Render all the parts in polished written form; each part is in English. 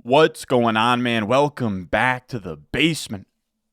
What's going on, man? Welcome back to the basement.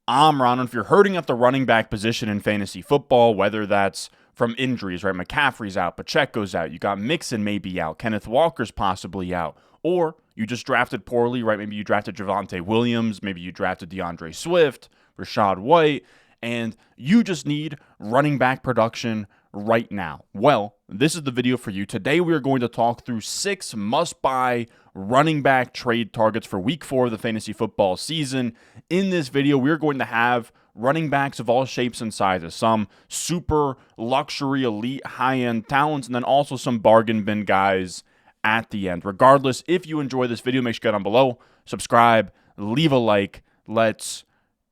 I'm Ron. If you're hurting at the running back position in fantasy football, whether that's from injuries, right? McCaffrey's out, Pacheco's out, you got Mixon maybe out, Kenneth Walker's possibly out, or you just drafted poorly, right? Maybe you drafted Javonte Williams, maybe you drafted DeAndre Swift, Rashad White, and you just need running back production right now. Well, this is the video for you. Today we are going to talk through 6 must-buy running back trade targets for week 4 of the fantasy football season. In this video, we're going to have running backs of all shapes and sizes, some super luxury, elite, high-end talents, and then also some bargain bin guys at the end. Regardless, if you enjoy this video, make sure you get down below, subscribe, leave a like. Let's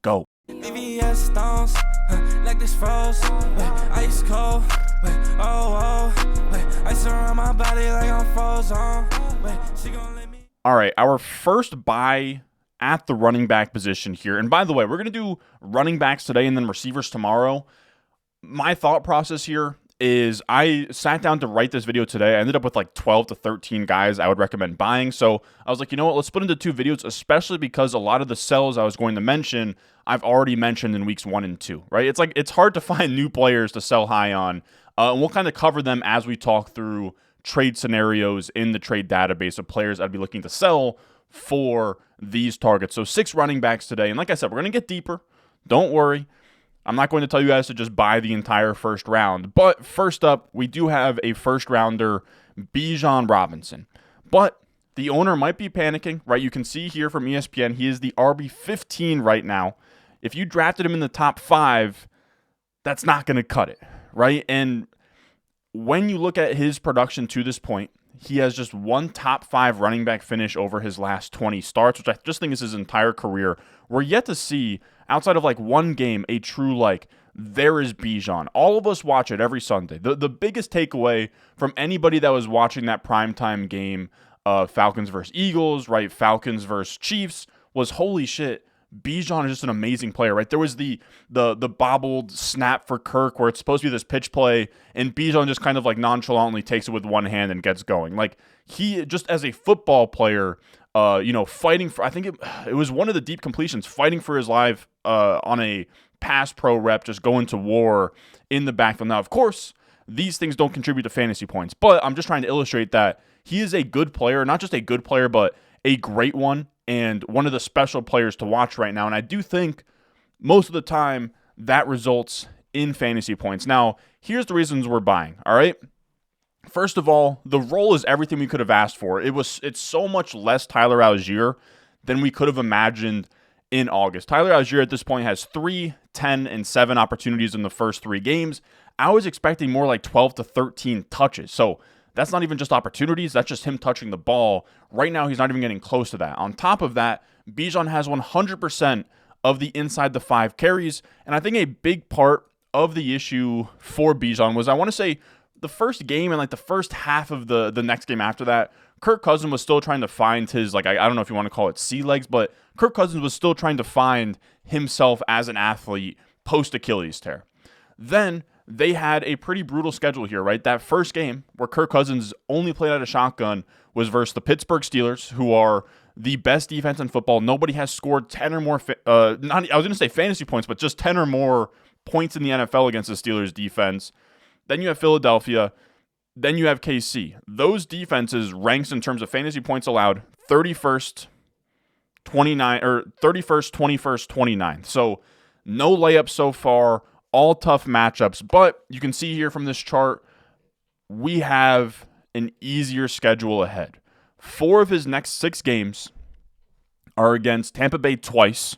go. VVS stones, like this froze, ice cold, ice around my body like I'm frozen, she gon' let me. All right, our first buy at the running back position here. And by the way, we're going to do running backs today and then receivers tomorrow. My thought process here is I sat down to write this video today. I ended up with like 12 to 13 guys I would recommend buying. So I was like, you know what, let's split into 2 videos, especially because a lot of the sells I was going to mention, I've already mentioned in weeks 1 and 2, right? It's hard to find new players to sell high on. And we'll kind of cover them as we talk through trade scenarios in the trade database of players I'd be looking to sell for these targets. So 6 running backs today. And like I said, we're going to get deeper. Don't worry. I'm not going to tell you guys to just buy the entire first round. But first up, we do have a first rounder, Bijan Robinson. But the owner might be panicking, right? You can see here from ESPN, he is the RB15 right now. If you drafted him in the top 5, that's not going to cut it, right? And when you look at his production to this point, he has just one top 5 running back finish over his last 20 starts, which I just think is his entire career. We're yet to see, outside of like one game, a true there is Bijan. All of us watch it every Sunday. The biggest takeaway from anybody that was watching that primetime game, Falcons versus Eagles, right? Falcons versus Chiefs, was holy shit. Bijan is just an amazing player, right? There was the bobbled snap for Kirk where it's supposed to be this pitch play, and Bijan just kind of like nonchalantly takes it with one hand and gets going. Like, he just as a football player, fighting for, I think it was one of the deep completions, fighting for his life on a pass pro rep, just going to war in the backfield. Now, of course, these things don't contribute to fantasy points, but I'm just trying to illustrate that he is a good player, not just a good player, but a great one, and one of the special players to watch right now. And I do think most of the time that results in fantasy points. Now, here's the reasons we're buying, all right? First of all, the role is everything we could have asked for. It's so much less Tyler Algier than we could have imagined in August. Tyler Algier at this point has 3, 10, and 7 opportunities in the first 3 games. I was expecting more like 12 to 13 touches. So that's not even just opportunities. That's just him touching the ball. Right now, he's not even getting close to that. On top of that, Bijan has 100% of the inside the 5 carries. And I think a big part of the issue for Bijan was, I want to say, the first game and like the first half of the next game after that, Kirk Cousins was still trying to find his, I don't know if you want to call it sea legs, but Kirk Cousins was still trying to find himself as an athlete post-Achilles tear. Then they had a pretty brutal schedule here, right? That first game where Kirk Cousins only played out of shotgun was versus the Pittsburgh Steelers, who are the best defense in football. Nobody has scored 10 or more, I was going to say fantasy points, but just 10 or more points in the NFL against the Steelers defense. Then you have Philadelphia. Then you have KC. Those defenses ranks in terms of fantasy points allowed 31st, 21st, 29th. So no layups so far. All tough matchups, but you can see here from this chart, we have an easier schedule ahead. 4 of his next 6 games are against Tampa Bay twice,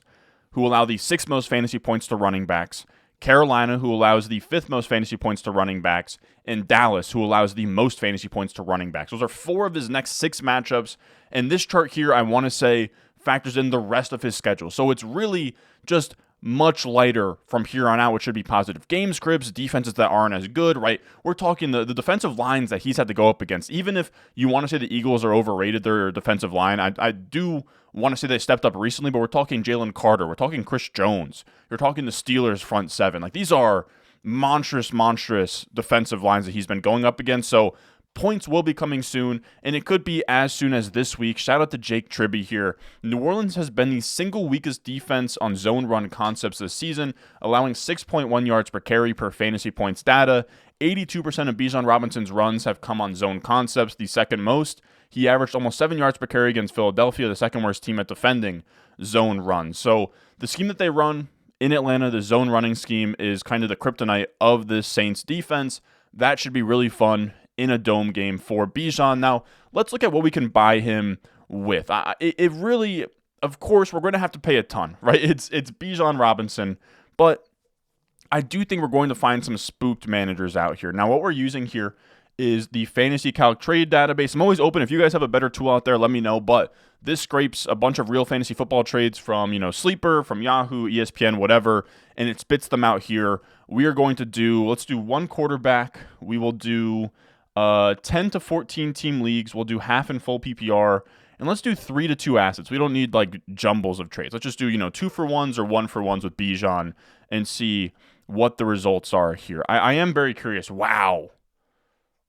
who allow the 6th most fantasy points to running backs, Carolina, who allows the 5th most fantasy points to running backs, and Dallas, who allows the most fantasy points to running backs. Those are 4 of his next 6 matchups, and this chart here, I want to say, factors in the rest of his schedule. So it's really just much lighter from here on out, which should be positive game scripts, defenses that aren't as good, right? We're talking the defensive lines that he's had to go up against. Even if you want to say the Eagles are overrated, their defensive line, I do want to say they stepped up recently, but we're talking Jalen Carter. We're talking Chris Jones. You're talking the Steelers front 7. Like, these are monstrous defensive lines that he's been going up against. So points will be coming soon, and it could be as soon as this week. Shout out to Jake Tribby here. New Orleans has been the single weakest defense on zone run concepts this season, allowing 6.1 yards per carry per fantasy points data. 82% of Bijan Robinson's runs have come on zone concepts, the second most. He averaged almost 7 yards per carry against Philadelphia, the second worst team at defending zone runs. So the scheme that they run in Atlanta, the zone running scheme, is kind of the kryptonite of this Saints defense. That should be really fun in a dome game for Bijan. Now, let's look at what we can buy him with. It really, of course, we're going to have to pay a ton, right? It's Bijan Robinson, but I do think we're going to find some spooked managers out here. Now, what we're using here is the Fantasy Calc trade database. I'm always open. If you guys have a better tool out there, let me know. But this scrapes a bunch of real fantasy football trades from, Sleeper, from Yahoo, ESPN, whatever, and it spits them out here. We are going to let's do one quarterback. We will do 10 to 14 team leagues. We'll do half and full PPR. And let's do 3 to 2 assets. We don't need like jumbles of trades. Let's just do, 2-for-1s or 1-for-1s with Bijan and see what the results are here. I am very curious. Wow.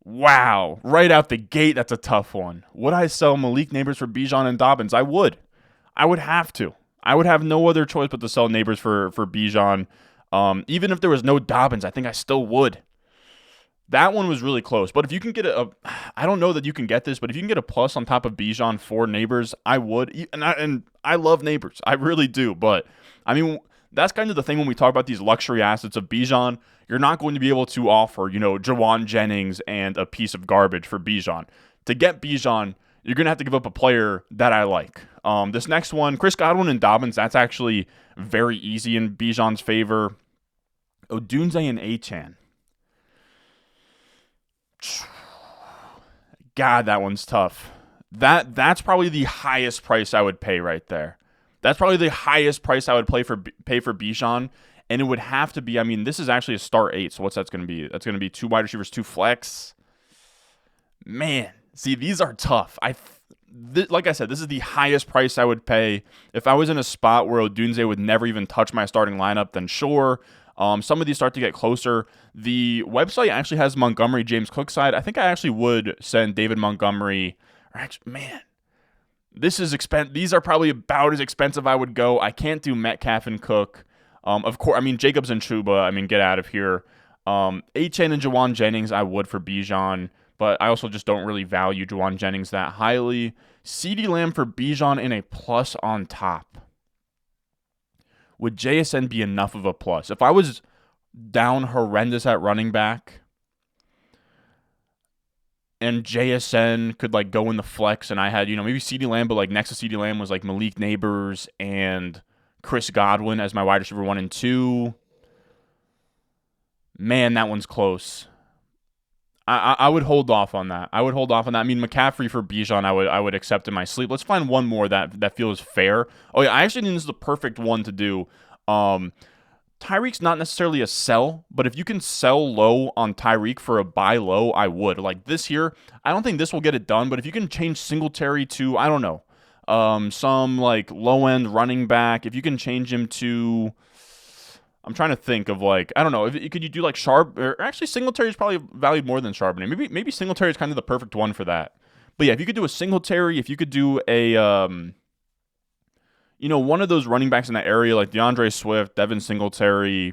Right out the gate, that's a tough one. Would I sell Malik Neighbors for Bijan and Dobbins? I would. I would have to. I would have no other choice but to sell Neighbors for Bijan. Even if there was no Dobbins, I think I still would. That one was really close. But if you can get I don't know that you can get this, but if you can get a plus on top of Bijan for Neighbors, I would. And I love Neighbors. I really do. But, that's kind of the thing when we talk about these luxury assets of Bijan. You're not going to be able to offer, Jawan Jennings and a piece of garbage for Bijan. To get Bijan, you're going to have to give up a player that I like. This next one, Chris Godwin and Dobbins, that's actually very easy in Bijan's favor. Odunze and Achane. God, that one's tough. That's probably the highest price I would pay right there. That's probably the highest price I would pay for Bijan, and it would have to be, this is actually a start 8, so what's that's going to be? That's going to be 2 wide receivers, 2 flex. Man, see, these are tough. Like I said, this is the highest price I would pay. If I was in a spot where Odunze would never even touch my starting lineup, then sure. Some of these start to get closer. The website actually has Montgomery, James Cook side. I think I actually would send David Montgomery. This is These are probably about as expensive I would go. I can't do Metcalf and Cook. Of course, Jacobs and Chuba. Get out of here. Achane and Jawan Jennings, I would for Bijan, but I also just don't really value Jawan Jennings that highly. CeeDee Lamb for Bijan and a plus on top. Would JSN be enough of a plus? If I was down horrendous at running back, and JSN could go in the flex, and I had, maybe CeeDee Lamb, but next to CeeDee Lamb was Malik Neighbors and Chris Godwin as my wide receiver 1 and 2. Man, that one's close. I would hold off on that. McCaffrey for Bijan, I would accept in my sleep. Let's find one more that feels fair. Oh yeah, I actually think this is the perfect one to do. Tyreek's not necessarily a sell, but if you can sell low on Tyreek for a buy low, I would. This here, I don't think this will get it done, but if you can change Singletary to, I don't know, some low-end running back, if you can change him to, I'm trying to think of I don't know, could you do Sharp, or actually Singletary is probably valued more than Charbonnet. Maybe Singletary is kind of the perfect one for that. But yeah, if you could do a Singletary, if you could do a, one of those running backs in that area, like DeAndre Swift, Devin Singletary,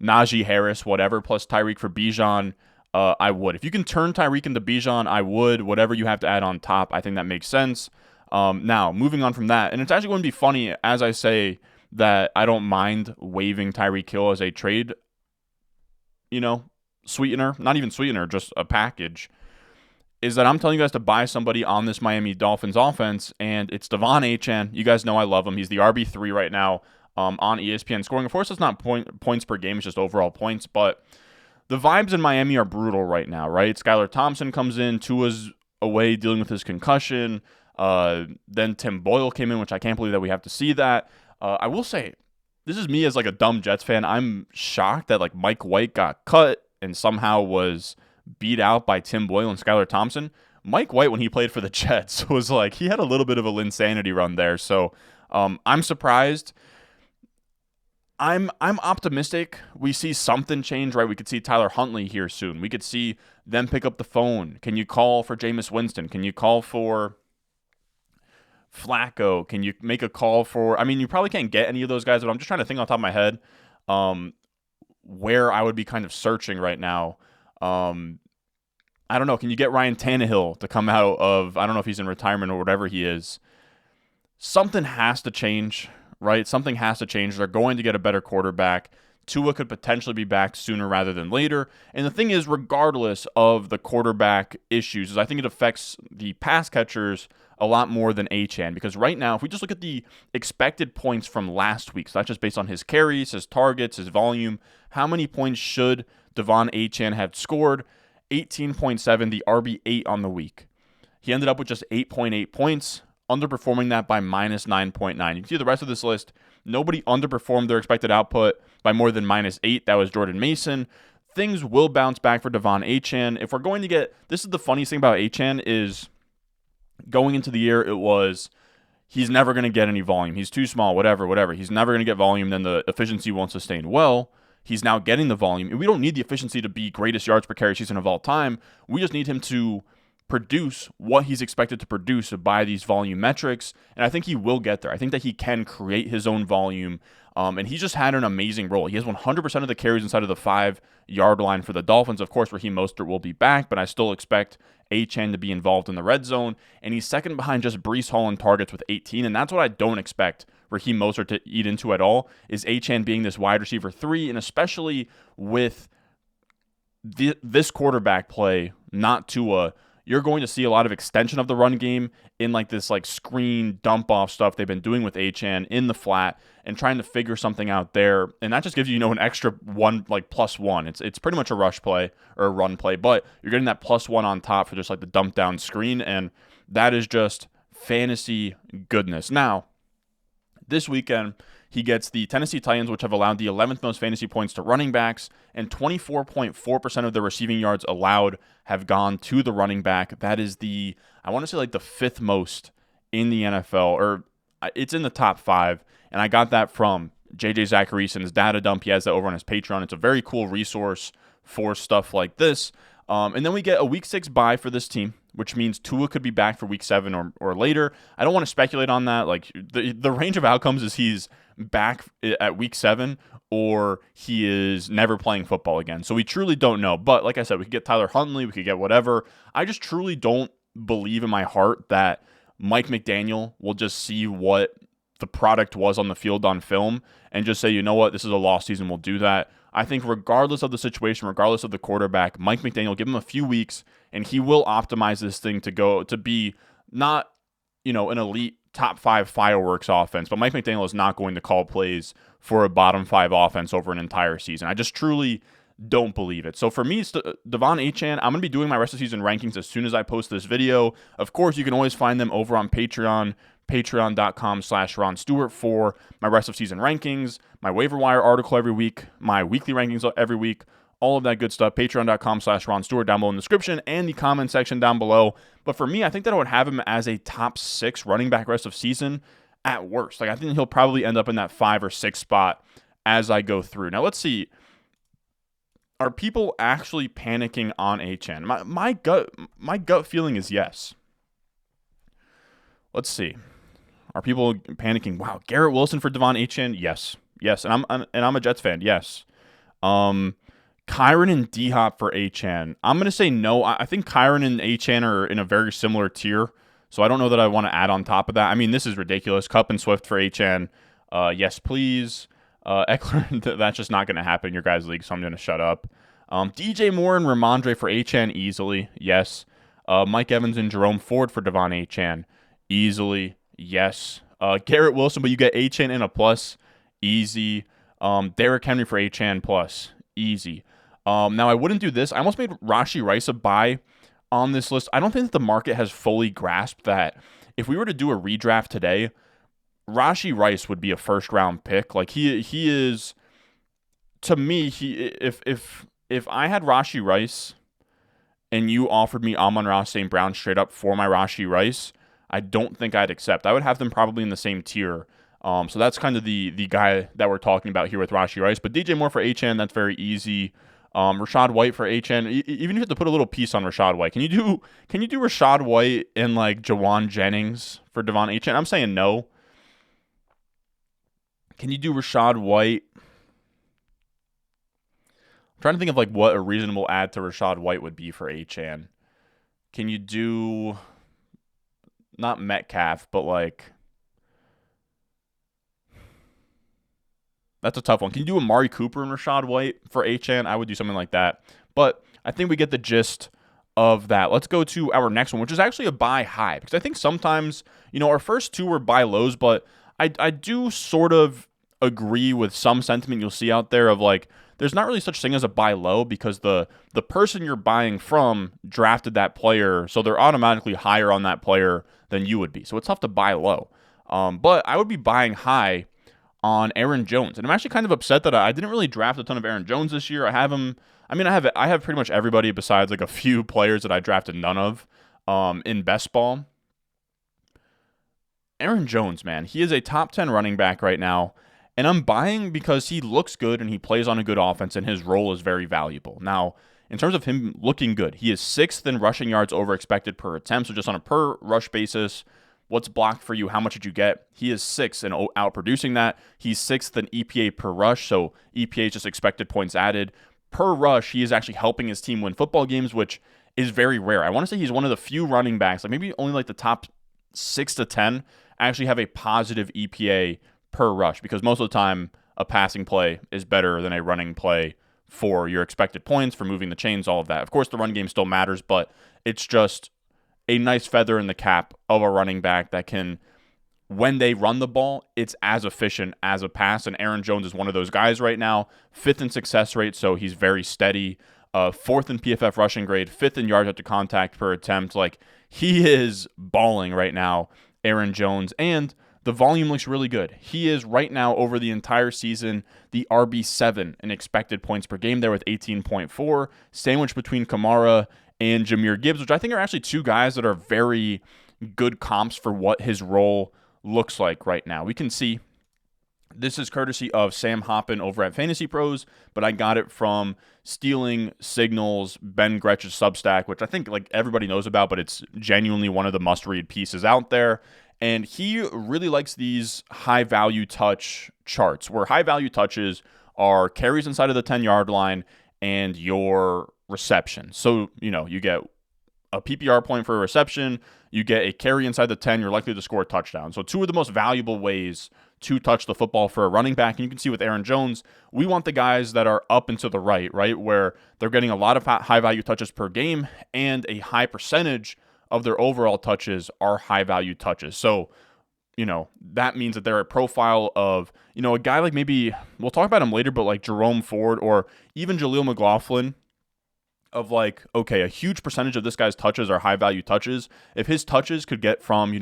Najee Harris, whatever, plus Tyreek for Bijan, I would. If you can turn Tyreek into Bijan, I would. Whatever you have to add on top, I think that makes sense. Now, moving on from that, and it's actually going to be funny as I say that I don't mind waiving Tyreek Hill as a trade, sweetener, not even sweetener, just a package, is that I'm telling you guys to buy somebody on this Miami Dolphins offense, and it's Devon Achane. You guys know I love him. He's the RB3 right now on ESPN scoring. Of course, it's not points per game. It's just overall points, but the vibes in Miami are brutal right now, right? Skylar Thompson comes in. Tua's away dealing with his concussion. Then Tim Boyle came in, which I can't believe that we have to see that. I will say, this is me as a dumb Jets fan. I'm shocked that Mike White got cut and somehow was beat out by Tim Boyle and Skylar Thompson. Mike White, when he played for the Jets, was he had a little bit of a Linsanity run there. So I'm surprised. I'm optimistic. We see something change, right? We could see Tyler Huntley here soon. We could see them pick up the phone. Can you call for Jameis Winston? Can you call for Flacco? Can you make a call for? I mean, you probably can't get any of those guys, but I'm just trying to think on top of my head where I would be kind of searching right now. I don't know. Can you get Ryan Tannehill to come out of? I don't know if he's in retirement or whatever he is. Something has to change, right? Something has to change. They're going to get a better quarterback. Tua could potentially be back sooner rather than later. And the thing is, regardless of the quarterback issues, is I think it affects the pass catchers a lot more than Achane. Because right now, if we just look at the expected points from last week, so that's just based on his carries, his targets, his volume, how many points should Devon Achane have scored? 18.7, the RB8 on the week. He ended up with just 8.8 points, underperforming that by minus 9.9. You can see the rest of this list. Nobody underperformed their expected output by more than minus 8. That was Jordan Mason. Things will bounce back for Devon Achane. If we're going to get, this is the funniest thing about Achane is going into the year, it was he's never going to get any volume. He's too small, whatever. He's never going to get volume, then the efficiency won't sustain. Well, he's now getting the volume. And we don't need the efficiency to be greatest yards per carry season of all time. We just need him to produce what he's expected to produce by these volume metrics, and I think he will get there. I think that he can create his own volume, and he's just had an amazing role. He has 100% of the carries inside of the 5-yard line for the Dolphins. Of course, Raheem Mostert will be back, but I still expect Achane to be involved in the red zone, and he's second behind just Breece Hall in targets with 18, and that's what I don't expect Raheem Mostert to eat into at all, is Achane being this wide receiver 3, and especially with this quarterback play, not Tua, you're going to see a lot of extension of the run game in like this like screen dump off stuff they've been doing with Achane in the flat and trying to figure something out there. And that just gives you, an extra one, like +1. It's pretty much a rush play or a run play, but you're getting that +1 on top for just like the dump down screen. And that is just fantasy goodness. Now, this weekend, he gets the Tennessee Titans, which have allowed the 11th most fantasy points to running backs, and 24.4% of the receiving yards allowed have gone to the running back. That is I want to say like the 5th most in the NFL, or it's in the top 5, and I got that from JJ Zacharyason's data dump. He has that over on his Patreon. It's a very cool resource for stuff like this. And then we get a Week 6 bye for this team, which means Tua could be back for Week 7 or later. I don't want to speculate on that. Like the range of outcomes is he's back at Week 7 or he is never playing football again. So we truly don't know. But like I said, we could get Tyler Huntley, we could get whatever. I just truly don't believe in my heart that Mike McDaniel will just see what the product was on the field on film and just say, you know what, this is a lost season, we'll do that. I think regardless of the situation, regardless of the quarterback, Mike McDaniel, give him a few weeks, and he will optimize this thing to be not, an elite top 5 fireworks offense, but Mike McDaniel is not going to call plays for a bottom 5 offense over an entire season. I just truly don't believe it. So for me, Devon Achane, I'm going to be doing my rest of season rankings as soon as I post this video. Of course, you can always find them over on Patreon, patreon.com/Ron Stewart for my rest of season rankings, my waiver wire article every week, my weekly rankings every week, all of that good stuff. Patreon.com/Ron Stewart down below in the description and the comment section down below. But for me, I think that I would have him as a top 6 running back rest of season at worst. Like I think he'll probably end up in that 5 or 6 spot as I go through. Now let's see. Are people actually panicking on Achane? My gut feeling is yes. Let's see. Are people panicking? Wow, Garrett Wilson for Devon Achane? Yes, and I'm a Jets fan. Yes. Kyron and D-Hop for Achane. I'm gonna say no. I think Kyron and Achane are in a very similar tier, so I don't know that I want to add on top of that. I mean, this is ridiculous. Kupp and Swift for Achane. Yes, please. Eckler, that's just not going to happen in your guys' league, so I'm going to shut up. DJ Moore and Ramondre for Achane, easily, yes. Mike Evans and Jerome Ford for Devon Achane, easily, yes. Garrett Wilson, but you get Achane and a plus, easy. Derrick Henry for Achane plus, easy. Now, I wouldn't do this. I almost made Rashee Rice a buy on this list. I don't think that the market has fully grasped that if we were to do a redraft today, Rashee Rice would be a first-round pick. Like he is, to me, if I had Rashee Rice and you offered me Amon-Ra St. Brown straight up for my Rashee Rice, I don't think I'd accept. I would have them probably in the same tier So that's kind of the guy that we're talking about here with Rashee Rice. But DJ Moore for Achane, that's very easy. Rachaad White for Achane. Even if you have to put a little piece on Rachaad White, can you do Rachaad White and like Jawan Jennings for Devon Achane? I'm saying no. Can you do Rachaad White? I'm trying to think of like what a reasonable add to Rachaad White would be for Achane. Can you do not Metcalf, but like that's a tough one. Can you do Amari Cooper and Rachaad White for Achane? I would do something like that. But I think we get the gist of that. Let's go to our next one, which is actually a buy high, because I think sometimes, our first two were buy lows, but I do sort of agree with some sentiment you'll see out there of like, there's not really such thing as a buy low, because the person you're buying from drafted that player, so they're automatically higher on that player than you would be. So it's tough to buy low. But I would be buying high on Aaron Jones. And I'm actually kind of upset that I didn't really draft a ton of Aaron Jones this year. I have him. I mean, I have pretty much everybody besides like a few players that I drafted none of in best ball. Aaron Jones, man, he is a top 10 running back right now. And I'm buying because he looks good and he plays on a good offense and his role is very valuable. Now, in terms of him looking good, he is 6th in rushing yards over expected per attempt. So just on a per rush basis, what's blocked for you? How much did you get? He is 6th in outproducing that. He's 6th in EPA per rush. So EPA is just expected points added. Per rush, he is actually helping his team win football games, which is very rare. I want to say he's one of the few running backs, like maybe only like the top 6 to 10, actually have a positive EPA per rush, because most of the time a passing play is better than a running play for your expected points, for moving the chains, all of that. Of course, the run game still matters, but it's just a nice feather in the cap of a running back that can, when they run the ball, it's as efficient as a pass. And Aaron Jones is one of those guys right now. 5th in success rate, so he's very steady. 4th in PFF rushing grade, 5th in yards after contact per attempt. Like, he is balling right now, Aaron Jones. And the volume looks really good. He is right now, over the entire season, the RB7 in expected points per game there with 18.4, sandwiched between Kamara and Jahmyr Gibbs, which I think are actually two guys that are very good comps for what his role looks like right now. We can see this is courtesy of Sam Hoppin over at Fantasy Pros, but I got it from Stealing Signals, Ben Gretch's Substack, which I think like everybody knows about, but it's genuinely one of the must-read pieces out there. And he really likes these high-value touch charts, where high-value touches are carries inside of the 10-yard line and your reception. So, you get a PPR point for a reception, you get a carry inside the 10, you're likely to score a touchdown. So two of the most valuable ways to touch the football for a running back. And you can see with Aaron Jones, we want the guys that are up and to the right, where they're getting a lot of high-value touches per game, and a high percentage of their overall touches are high-value touches. So, that means that they're a profile of, a guy like, maybe, we'll talk about him later, but like Jerome Ford or even Jaleel McLaughlin, of like, okay, a huge percentage of this guy's touches are high-value touches. If his touches could get from,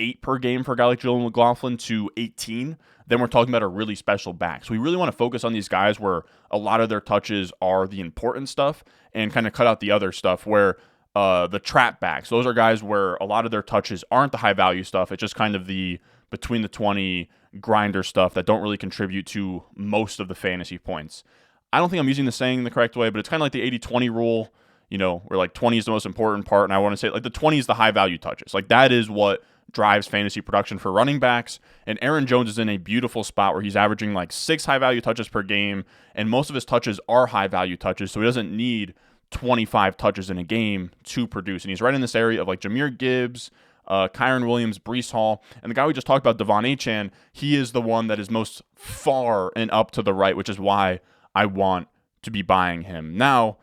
8 per game for a guy like Jaleel McLaughlin to 18, then we're talking about a really special back. So we really want to focus on these guys where a lot of their touches are the important stuff and kind of cut out the other stuff, where the trap backs, those are guys where a lot of their touches aren't the high-value stuff. It's just kind of the between the 20 grinder stuff that don't really contribute to most of the fantasy points. I don't think I'm using the saying the correct way, but it's kind of like the 80-20 rule, where like 20 is the most important part, and I want to say like the 20 is the high-value touches. Like, that is what drives fantasy production for running backs, and Aaron Jones is in a beautiful spot where he's averaging like 6 high-value touches per game, and most of his touches are high-value touches, so he doesn't need 25 touches in a game to produce. And he's right in this area of like Jahmyr Gibbs, Kyron Williams, Breece Hall, and the guy we just talked about, Devon Achane, he is the one that is most far and up to the right, which is why I want to be buying him. Now,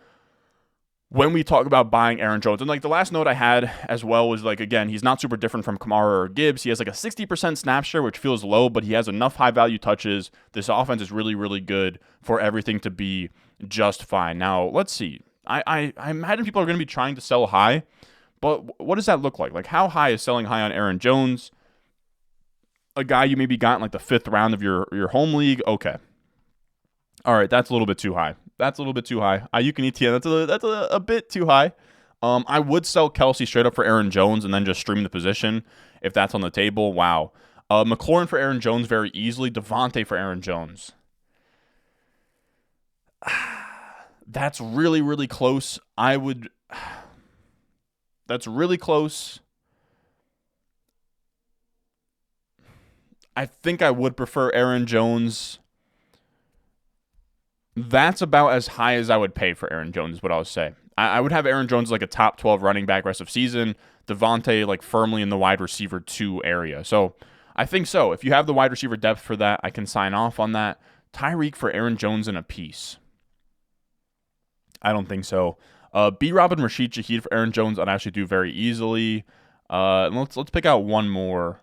when we talk about buying Aaron Jones, and like the last note I had as well was like, again, he's not super different from Kamara or Gibbs. He has like a 60% snap share, which feels low, but he has enough high-value touches. This offense is really, really good for everything to be just fine. Now, let's see. I imagine people are going to be trying to sell high, but what does that look like? Like, how high is selling high on Aaron Jones? A guy you maybe got in like the 5th round of your home league? Okay. All right, that's a little bit too high. Ayuk and ETN, that's a bit too high. I would sell Kelsey straight up for Aaron Jones and then just stream the position if that's on the table. Wow. McLaurin for Aaron Jones very easily. Devontae for Aaron Jones. That's really, really close. That's really close. I think I would prefer Aaron Jones. That's about as high as I would pay for Aaron Jones, is what I would say. I would have Aaron Jones like a top 12 running back rest of season. Devontae like firmly in the wide receiver 2 area. So I think so. If you have the wide receiver depth for that, I can sign off on that. Tyreek for Aaron Jones in a piece. I don't think so. B-Rob and Rashid Shaheed for Aaron Jones, I'd actually do very easily. Let's pick out one more.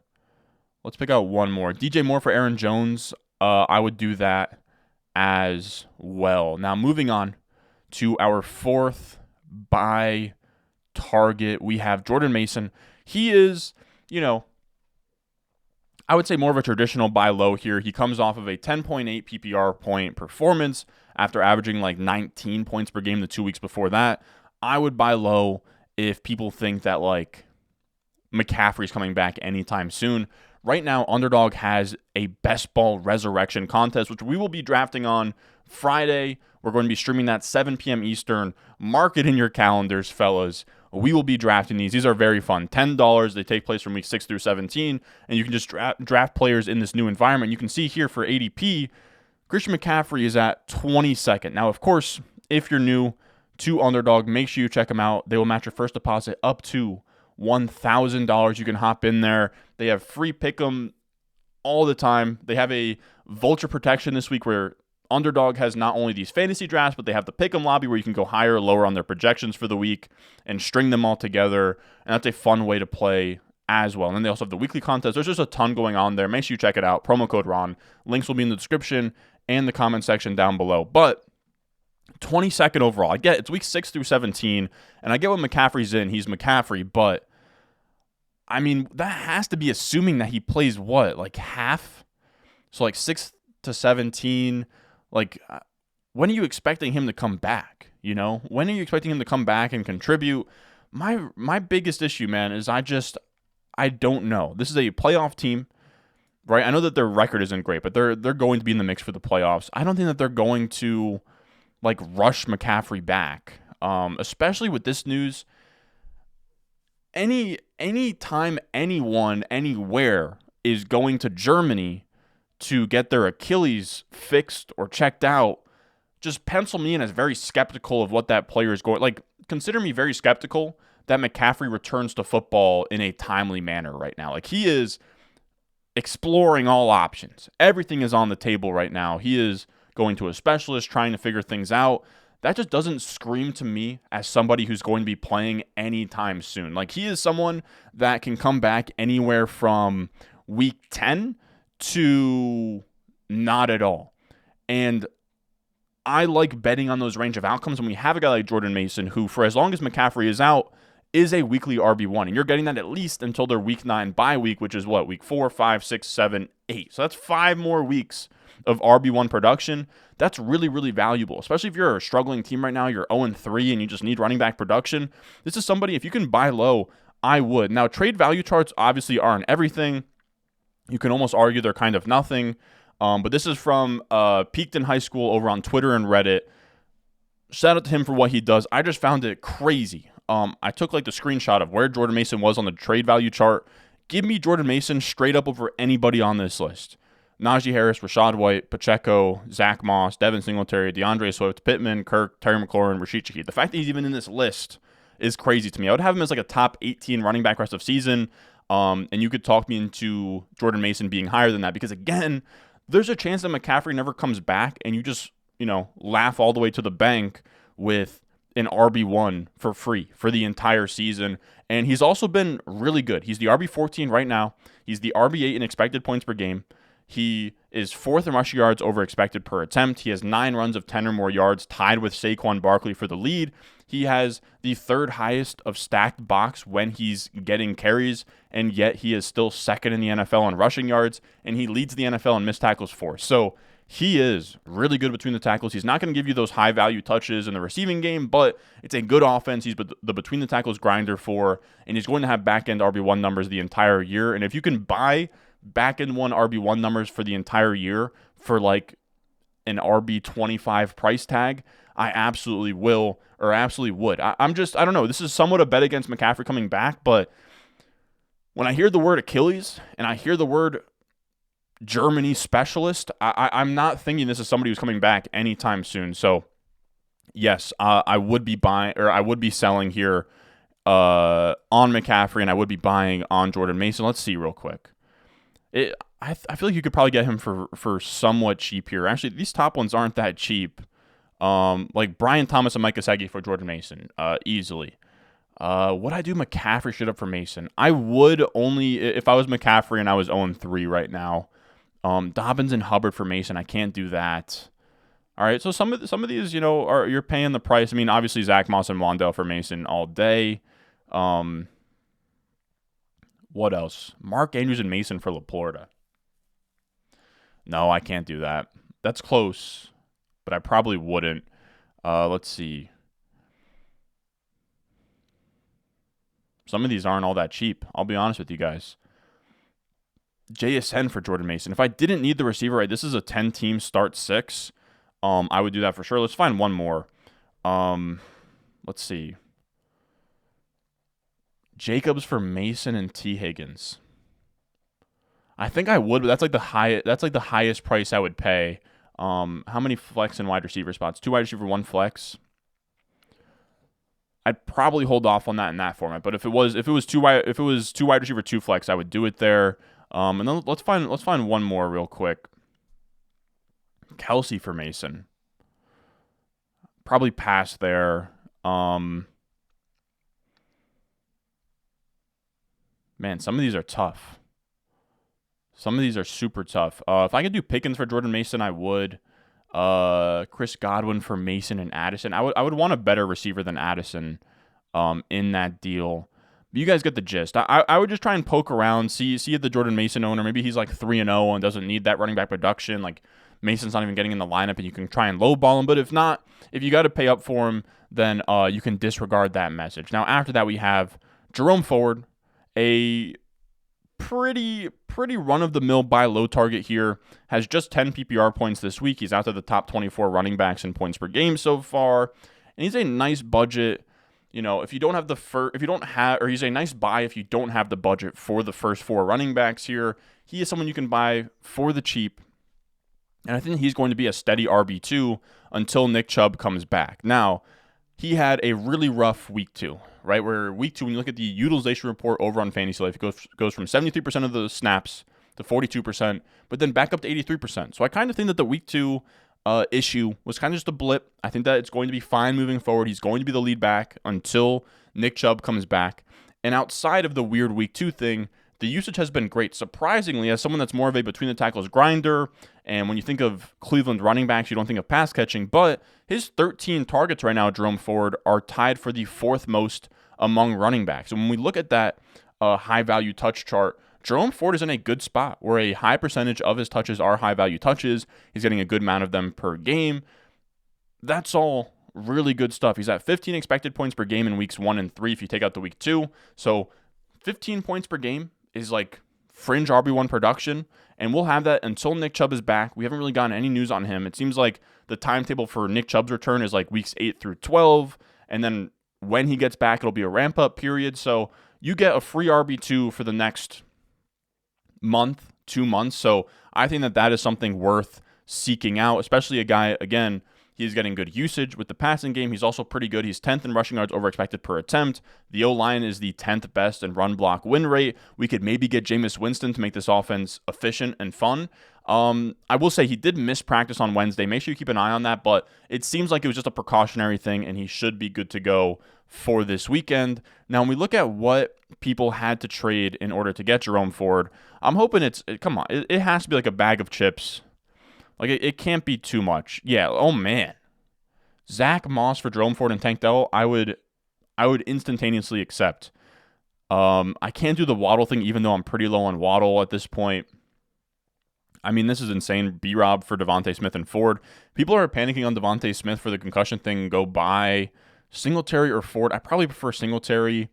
DJ Moore for Aaron Jones, I would do that as well. Now, moving on to our fourth buy target, we have Jordan Mason. He is, I would say more of a traditional buy low here. He comes off of a 10.8 PPR point performance after averaging like 19 points per game the 2 weeks before that. I would buy low if people think that like McCaffrey's coming back anytime soon. Right now, Underdog has a best ball resurrection contest, which we will be drafting on Friday. We're going to be streaming that 7 p.m. Eastern. Mark it in your calendars, fellas. We will be drafting these. These are very fun. $10. They take place from week 6 through 17, and you can just draft players in this new environment. You can see here for ADP, Christian McCaffrey is at 22nd. Now, of course, if you're new to Underdog, make sure you check them out. They will match your first deposit up to $1,000. You can hop in there. They have free pick'em all the time. They have a vulture protection this week where Underdog has not only these fantasy drafts, but they have the pick'em lobby where you can go higher or lower on their projections for the week and string them all together. And that's a fun way to play as well. And then they also have the weekly contest. There's just a ton going on there. Make sure you check it out. Promo code Ron. Links will be in the description and the comment section down below. But 22nd overall. I get it's week 6 through 17, and I get what McCaffrey's in. He's McCaffrey, but I mean, that has to be assuming that he plays what, like half? So like 6 to 17. Like, when are you expecting him to come back? When are you expecting him to come back and contribute? My biggest issue, man, is I don't know. This is a playoff team, right? I know that their record isn't great, but they're going to be in the mix for the playoffs. I don't think that they're going to like rush McCaffrey back, especially with this news. Any time anyone anywhere is going to Germany to get their Achilles fixed or checked out, just pencil me in as very skeptical of what that player is going. Like, consider me very skeptical that McCaffrey returns to football in a timely manner right now. Like, he is exploring all options. Everything is on the table right now. He is going to a specialist, trying to figure things out. That just doesn't scream to me as somebody who's going to be playing anytime soon. Like, he is someone that can come back anywhere from week 10 to not at all. And I like betting on those range of outcomes. And we have a guy like Jordan Mason who, for as long as McCaffrey is out, is a weekly RB1. And you're getting that at least until their week 9 bye week, which is what? Week 4, 5, 6, 7, 8. So that's 5 more weeks of RB1 production. That's really, really valuable, especially if you're a struggling team right now. You're 0-3 and you just need running back production. This is somebody, if you can buy low, I would. Now, trade value charts obviously aren't everything. You can almost argue they're kind of nothing. But this is from Peaked in High School over on Twitter and Reddit. Shout out to him for what he does. I just found it crazy. I took like the screenshot of where Jordan Mason was on the trade value chart. Give me Jordan Mason straight up over anybody on this list. Najee Harris, Rachaad White, Pacheco, Zach Moss, Devin Singletary, DeAndre Swift, Pittman, Kirk, Terry McLaurin, Rashid Shaheed. The fact that he's even in this list is crazy to me. I would have him as like a top 18 running back rest of season. And you could talk me into Jordan Mason being higher than that because, again, there's a chance that McCaffrey never comes back and you just, laugh all the way to the bank with an RB1 for free for the entire season. And he's also been really good. He's the RB14 right now. He's the RB8 in expected points per game. He is 4th in rushing yards over expected per attempt. He has 9 runs of 10 or more yards, tied with Saquon Barkley for the lead. He has the 3rd highest of stacked box when he's getting carries, and yet he is still 2nd in the NFL in rushing yards, and he leads the NFL in missed tackles force. So he is really good between the tackles. He's not going to give you those high-value touches in the receiving game, but it's a good offense. He's the between the tackles grinder for, and he's going to have back-end RB1 numbers the entire year. And if you can buy back in one RB1 numbers for the entire year for like an RB25 price tag, I absolutely will or absolutely would. I don't know. This is somewhat a bet against McCaffrey coming back, but when I hear the word Achilles and I hear the word Germany specialist, I'm not thinking this is somebody who's coming back anytime soon. So yes, I would be buying, or I would be selling here on McCaffrey, and I would be buying on Jordan Mason. Let's see real quick. I feel like you could probably get him for somewhat cheap here. Actually, these top ones aren't that cheap. Like Brian Thomas and Mike Gesicki for Jordan Mason, easily. Would I do McCaffrey straight up for Mason? I would, only if I was McCaffrey and I was 0-3 right now. Dobbins and Hubbard for Mason, I can't do that. All right, so some of these, you're paying the price. I mean, obviously Zach Moss and Wandell for Mason all day. What else? Mark Andrews and Mason for LaPorta. No, I can't do that. That's close, but I probably wouldn't. Let's see. Some of these aren't all that cheap. I'll be honest with you guys. JSN for Jordan Mason. If I didn't need the receiver, right, this is a 10-team start 6. I would do that for sure. Let's find one more. Let's see. Jacobs for Mason and T. Higgins. I think I would, but that's like the highest price I would pay. How many flex and wide receiver spots? 2 wide receiver, 1 flex. I'd probably hold off on that in that format. But if it was 2 wide receiver, 2 flex, I would do it there. And then let's find one more real quick. Kelsey for Mason. Probably pass there. Man, some of these are tough. Some of these are super tough. If I could do Pickens for Jordan Mason, I would. Chris Godwin for Mason and Addison. I would want a better receiver than Addison in that deal. But you guys get the gist. I would just try and poke around, see if the Jordan Mason owner, maybe he's like 3-0 and doesn't need that running back production. Like Mason's not even getting in the lineup, and you can try and lowball him. But if not, if you got to pay up for him, then you can disregard that message. Now after that, we have Jerome Ford, a pretty run-of-the-mill buy low target here. Has just 10 PPR points this week. He's out to the top 24 running backs in points per game so far, and he's a nice budget. If you don't have or he's a nice buy if you don't have the budget for the first 4 running backs here. He is someone you can buy for the cheap, and I think he's going to be a steady RB2 until Nick Chubb comes back. Now, he had a really rough week 2, right? Where week 2, when you look at the utilization report over on Fantasy Life, it goes from 73% of the snaps to 42%, but then back up to 83%. So I kind of think that the week 2 issue was kind of just a blip. I think that it's going to be fine moving forward. He's going to be the lead back until Nick Chubb comes back. And outside of the weird week 2 thing, the usage has been great. Surprisingly, as someone that's more of a between the tackles grinder, and when you think of Cleveland running backs, you don't think of pass catching, but his 13 targets right now, Jerome Ford, are tied for the 4th most among running backs. And when we look at that high value touch chart, Jerome Ford is in a good spot where a high percentage of his touches are high value touches. He's getting a good amount of them per game. That's all really good stuff. He's at 15 expected points per game in weeks 1 and 3 if you take out the week 2. So 15 points per game is like fringe RB1 production, and we'll have that until Nick Chubb is back. We haven't really gotten any news on him. It seems like the timetable for Nick Chubb's return is like weeks 8 through 12, and then when he gets back, it'll be a ramp-up period. So you get a free RB2 for the next month, 2 months. So I think that is something worth seeking out, especially a guy, again, he's getting good usage with the passing game. He's also pretty good. He's 10th in rushing yards over expected per attempt. The O-line is the 10th best in run block win rate. We could maybe get Jameis Winston to make this offense efficient and fun. I will say he did miss practice on Wednesday. Make sure you keep an eye on that, but it seems like it was just a precautionary thing, and he should be good to go for this weekend. Now, when we look at what people had to trade in order to get Jerome Ford, I'm hoping it has to be like a bag of chips. Like, it can't be too much. Yeah, oh man. Zach Moss for Jerome Ford and Tank Dell, I would instantaneously accept. I can't do the Waddle thing, even though I'm pretty low on Waddle at this point. I mean, this is insane. B-Rob for Devontae Smith and Ford. People are panicking on Devontae Smith for the concussion thing. Go buy Singletary or Ford. I probably prefer Singletary.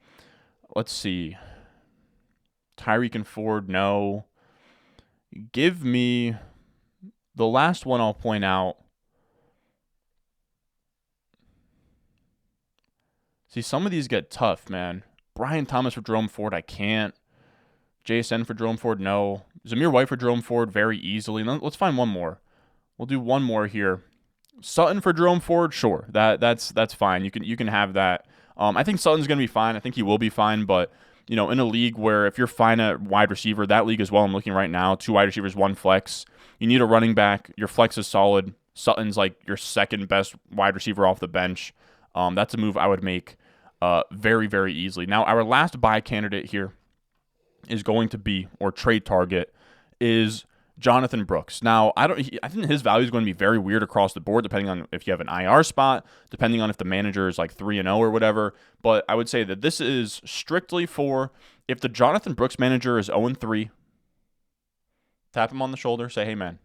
Let's see. Tyreek and Ford, no. give me the last one I'll point out. See, some of these get tough, man. Brian Thomas for Jerome Ford, I can't. JSN for Jerome Ford, no. Zamir White for Jerome Ford, very easily. Let's find one more. We'll do one more here. Sutton for Jerome Ford, sure. That's fine. You can have that. I think Sutton's going to be fine. I think he will be fine, but in a league where if you're fine at wide receiver, that league as well, I'm looking right now, 2 wide receivers, 1 flex. You need a running back. Your flex is solid. Sutton's like your second best wide receiver off the bench. That's a move I would make very, very easily. Now, our last buy candidate here is going to be, or trade target, is Jonathan Brooks. Now, I think his value is going to be very weird across the board, depending on if you have an IR spot, depending on if the manager is like 3-0 or whatever. But I would say that this is strictly for if the Jonathan Brooks manager is 0-3, tap him on the shoulder, say, hey, man,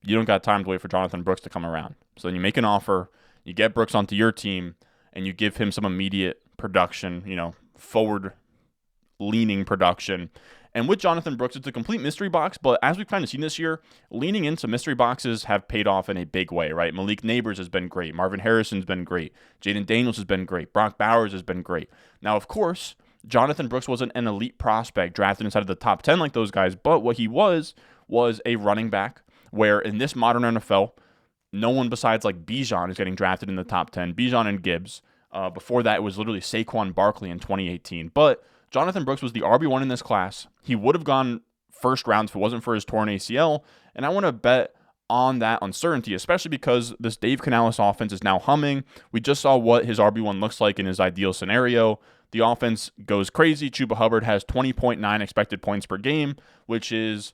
you don't got time to wait for Jonathan Brooks to come around. So then you make an offer, you get Brooks onto your team, and you give him some immediate production, forward-leaning production. And with Jonathan Brooks, it's a complete mystery box, but as we've kind of seen this year, leaning into mystery boxes have paid off in a big way, right? Malik Neighbors has been great. Marvin Harrison's been great. Jaden Daniels has been great. Brock Bowers has been great. Now, of course, Jonathan Brooks wasn't an elite prospect drafted inside of the top 10 like those guys, but what he was a running back where in this modern NFL, no one besides like Bijan is getting drafted in the top 10. Bijan and Gibbs. Before that, it was literally Saquon Barkley in 2018. But Jonathan Brooks was the RB1 in this class. He would have gone first round if it wasn't for his torn ACL. And I want to bet on that uncertainty, especially because this Dave Canales offense is now humming. We just saw what his RB1 looks like in his ideal scenario. The offense goes crazy. Chuba Hubbard has 20.9 expected points per game, which is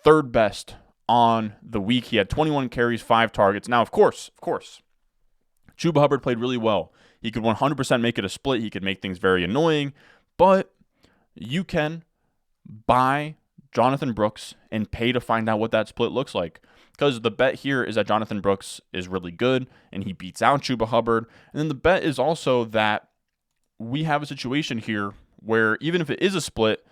third best on the week. He had 21 carries, 5 targets. Now, of course, Chuba Hubbard played really well. He could 100% make it a split. He could make things very annoying. But you can buy Jonathan Brooks and pay to find out what that split looks like. Because the bet here is that Jonathan Brooks is really good and he beats out Chuba Hubbard. And then the bet is also that we have a situation here where even if it is a split,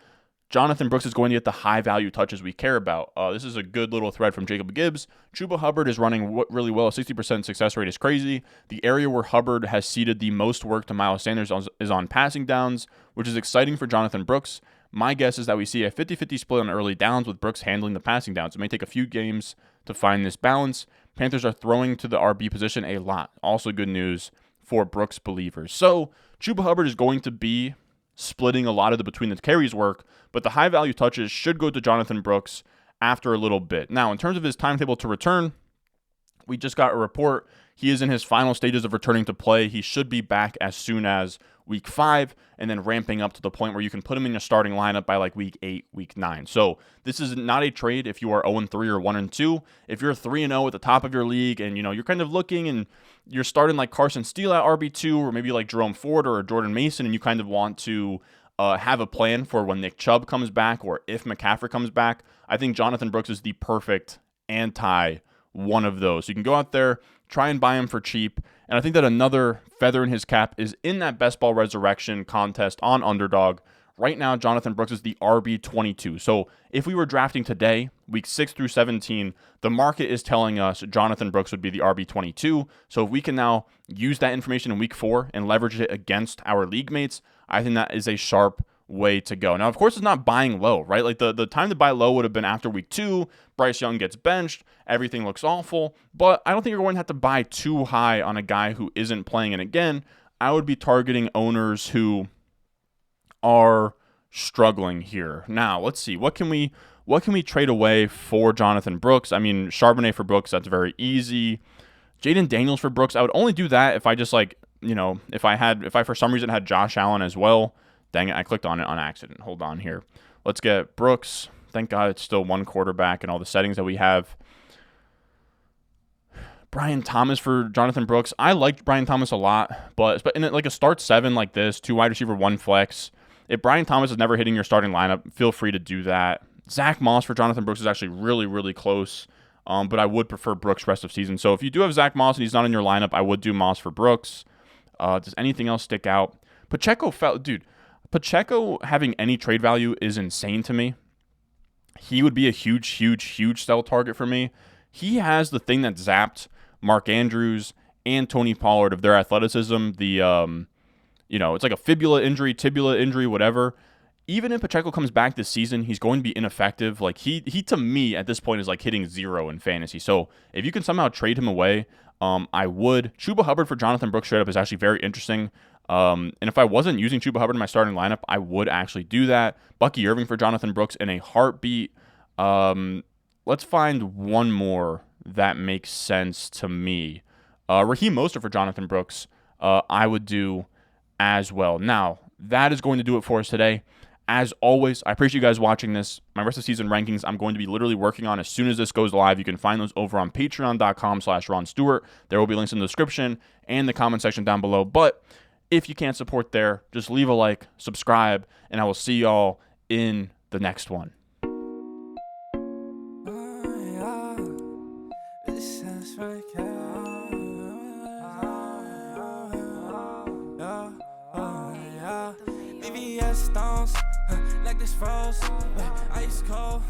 Jonathan Brooks is going to get the high-value touches we care about. This is a good little thread from Jacob Gibbs. Chuba Hubbard is running really well. A 60% success rate is crazy. The area where Hubbard has ceded the most work to Miles Sanders is on passing downs, which is exciting for Jonathan Brooks. My guess is that we see a 50-50 split on early downs with Brooks handling the passing downs. It may take a few games to find this balance. Panthers are throwing to the RB position a lot. Also good news for Brooks believers. So Chuba Hubbard is going to be splitting a lot of the between the carries work, but the high-value touches should go to Jonathan Brooks after a little bit. Now, in terms of his timetable to return, we just got a report. He is in his final stages of returning to play. He should be back as soon as week 5 and then ramping up to the point where you can put him in your starting lineup by like week 8, week 9. So this is not a trade if you are 0-3 or 1-2. If you're 3-0 at the top of your league and you're kind of looking and you're starting like Carson Steele at RB2 or maybe like Jerome Ford or Jordan Mason and you kind of want to have a plan for when Nick Chubb comes back or if McCaffrey comes back, I think Jonathan Brooks is the perfect one of those. You can go out there, try and buy him for cheap. And I think that another feather in his cap is in that best ball resurrection contest on Underdog. Right now, Jonathan Brooks is the RB22. So if we were drafting today, week 6 through 17, the market is telling us Jonathan Brooks would be the RB22. So if we can now use that information in week 4 and leverage it against our league mates, I think that is a sharp way to go. Now, of course, it's not buying low, right? Like the time to buy low would have been after week 2. Bryce Young gets benched. Everything looks awful. But I don't think you're going to have to buy too high on a guy who isn't playing. And again, I would be targeting owners who are struggling here. Now, let's see. What can we trade away for Jonathan Brooks? I mean, Charbonnet for Brooks, that's very easy. Jaden Daniels for Brooks, I would only do that if I just if I for some reason had Josh Allen as well. Dang it, I clicked on it on accident. Hold on here. Let's get Brooks. Thank God it's still one quarterback and all the settings that we have. Brian Thomas for Jonathan Brooks. I liked Brian Thomas a lot, but in like a start 7 like this, 2 wide receiver, 1 flex. If Brian Thomas is never hitting your starting lineup, feel free to do that. Zach Moss for Jonathan Brooks is actually really, really close, but I would prefer Brooks rest of season. So if you do have Zach Moss and he's not in your lineup, I would do Moss for Brooks. Does anything else stick out? Pacheco having any trade value is insane to me. he would be a huge sell target for me. He has the thing that zapped Mark Andrews and Tony Pollard of their athleticism. It's like a fibula injury, tibula injury, whatever. Even if Pacheco comes back this season, he's going to be ineffective. Like he to me at this point is like hitting 0 in fantasy. So if you can somehow trade him away, I would. Chuba Hubbard for Jonathan Brooks straight up is actually very interesting. And if I wasn't using Chuba Hubbard in my starting lineup, I would actually do that. Bucky Irving for Jonathan Brooks in a heartbeat. Let's find one more that makes sense to me. Raheem Mostert for Jonathan Brooks, I would do as well. Now, that is going to do it for us today. As always, I appreciate you guys watching this. My rest of season rankings, I'm going to be literally working on as soon as this goes live. You can find those over on patreon.com/Ron Stewart. There will be links in the description and the comment section down below. But if you can't support there, just leave a like, subscribe, and I will see y'all in the next one. Stones, like this froze, ice cold.